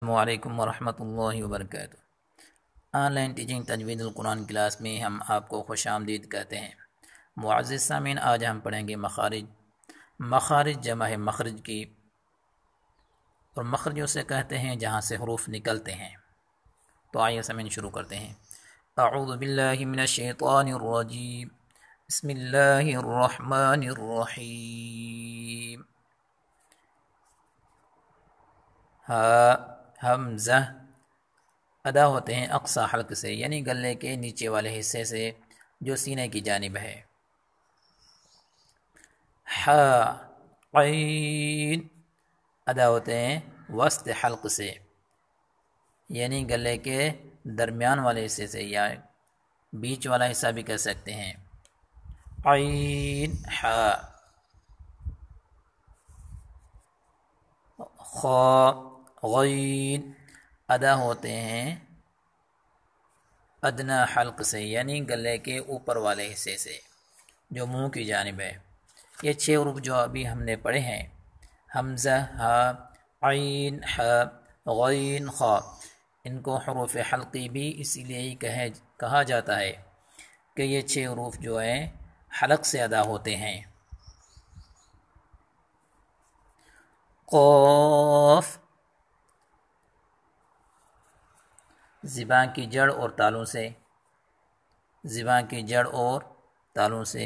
السلام علیکم ورحمۃ اللہ وبرکاتہ۔ آن لائن ٹیچنگ تجوید القرآن کلاس میں ہم آپ کو خوش آمدید کہتے ہیں۔ معزز سامعین، آج ہم پڑھیں گے مخارج۔ مخارج جمع ہے مخرج کی، اور مخرج اسے کہتے ہیں جہاں سے حروف نکلتے ہیں۔ تو آئیے سامعین شروع کرتے ہیں۔ اعوذ باللہ من الشیطان الرجیم، بسم اللہ الرحمن الرحیم۔ حمزہ ادا ہوتے ہیں اقصی حلق سے، یعنی گلے کے نیچے والے حصے سے جو سینے کی جانب ہے۔ عین ادا ہوتے ہیں وسط حلق سے، یعنی گلے کے درمیان والے حصے سے، یا بیچ والا حصہ بھی کہہ سکتے ہیں۔ عین غین ادا ہوتے ہیں ادنی حلق سے، یعنی گلے کے اوپر والے حصے سے جو منہ کی جانب ہے۔ یہ 6 حروف جو ابھی ہم نے پڑھے ہیں، حمزہ، عین، غین، خا، ان کو حروف حلقی بھی اسی لیے ہی کہا جاتا ہے کہ یہ 6 حروف جو ہیں حلق سے ادا ہوتے ہیں۔ قاف زبان کی جڑ اور تالوں سے، زبان کی جڑ اور تالوں سے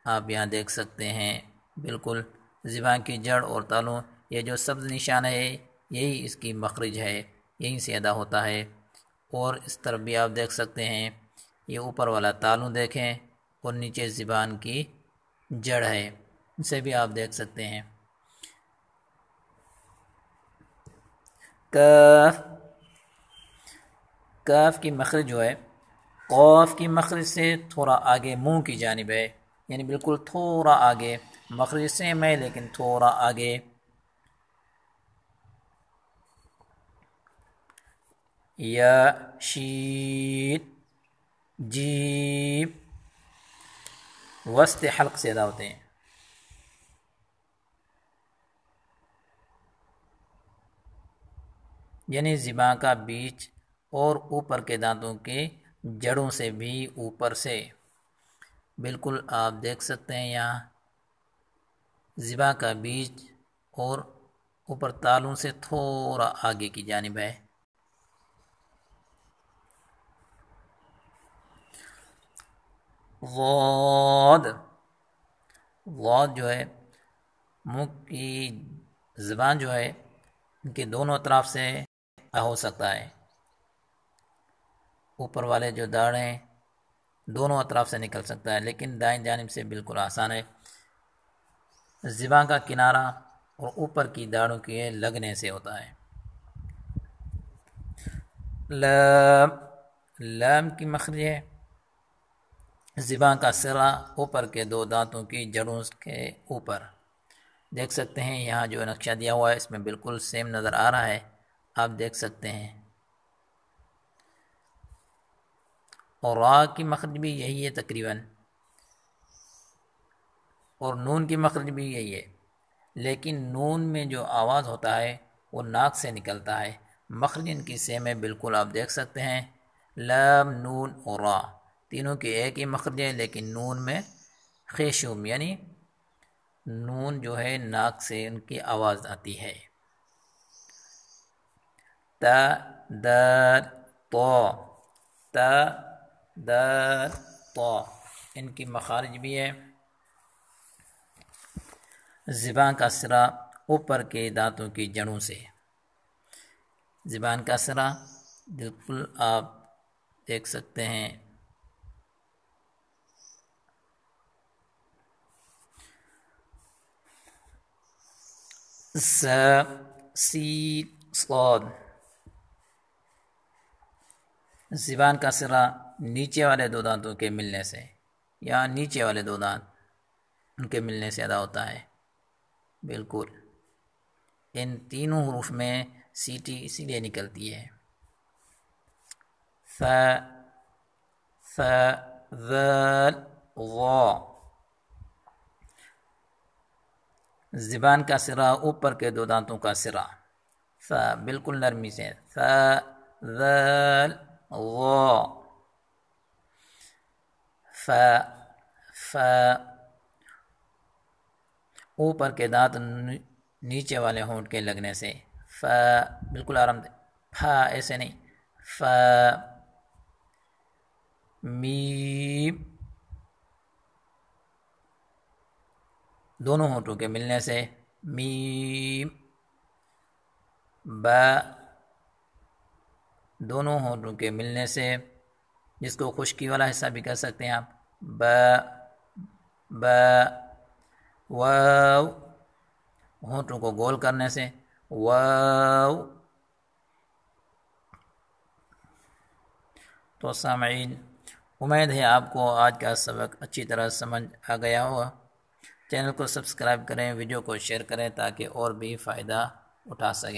آپ یہاں دیکھ سکتے ہیں، بالکل زبان کی جڑ اور تالوں، یہ جو سبز نشان ہے یہی اس کی مخرج ہے، یہیں سے ادا ہوتا ہے۔ اور اس طرف بھی آپ دیکھ سکتے ہیں، یہ اوپر والا تالوں دیکھیں اور نیچے زبان کی جڑ ہے، اسے بھی آپ دیکھ سکتے ہیں۔ کاف، کاف کی مخرج جو ہے قاف کی مخرج سے تھوڑا آگے منہ کی جانب ہے، یعنی بالکل تھوڑا آگے، مخرج سیم ہے لیکن تھوڑا آگے۔ یا، شین، جیم وسط حلق سے ادا ہوتے ہیں۔ یعنی زبان کا بیچ اور اوپر کے دانتوں کے جڑوں سے بھی اوپر سے، بالکل آپ دیکھ سکتے ہیں یہاں زبان کا بیچ اور اوپر تالوں سے تھوڑا آگے کی جانب ہے۔ ضاد، ضاد جو ہے منہ کی زبان جو ہے ان کے دونوں اطراف سے ہو سکتا ہے، اوپر والے جو داڑھ ہیں دونوں اطراف سے نکل سکتا ہے، لیکن دائیں جانب سے بالکل آسان ہے۔ زبان کا کنارہ اور اوپر کی داڑھوں کے لگنے سے ہوتا ہے۔ لام، لام کی مخرج ہے زبان کا سرا اوپر کے 2 دانتوں کی جڑوں کے اوپر، دیکھ سکتے ہیں یہاں جو نقشہ دیا ہوا ہے اس میں بالکل سیم نظر آ رہا ہے، آپ دیکھ سکتے ہیں۔ اور را کی مخرج بھی یہی ہے تقریباً، اور نون کی مخرج بھی یہی ہے، لیکن نون میں جو آواز ہوتا ہے وہ ناک سے نکلتا ہے۔ مخرج ان کی سیم ہے، بالکل آپ دیکھ سکتے ہیں۔ لام، نون اور را تینوں کی ایک ہی مخرج ہے، لیکن نون میں خیشوم، یعنی نون جو ہے ناک سے ان کی آواز آتی ہے۔ تا، دال، طا، تا، دال، طا ان کی مخارج بھی ہے۔ زبان کا سرا اوپر کے دانتوں کی جڑوں سے، زبان کا سرا بالکل آپ دیکھ سکتے ہیں۔ س، سین، صاد زبان کا سرا نیچے والے 2 دانتوں کے ملنے سے، یا نیچے والے 2 دانت ان کے ملنے سے ادا ہوتا ہے، بالکل ان تینوں حروف میں سیٹی اسی لیے نکلتی ہے۔ ف، ف، ذال، غا زبان کا سرا اوپر کے 2 دانتوں کا سرا، ثا بالکل نرمی سے، ثا ذال غا، فا فا، اوپر کے دانت نیچے والے ہونٹ کے لگنے سے، فا بالکل آرام دے، پھا ایسے نہیں، فا، میم دونوں ہونٹوں کے ملنے سے، میم، با دونوں ہونٹوں کے ملنے سے، جس کو خشکی والا حصہ بھی کہہ سکتے ہیں آپ، با با، واو ہونٹوں کو گول کرنے سے، واو۔ تو سامعین، امید ہے آپ کو آج کا سبق اچھی طرح سمجھ آ گیا ہوگا۔ چینل کو سبسکرائب کریں، ویڈیو کو شیئر کریں تاکہ اور بھی فائدہ اٹھا سکیں۔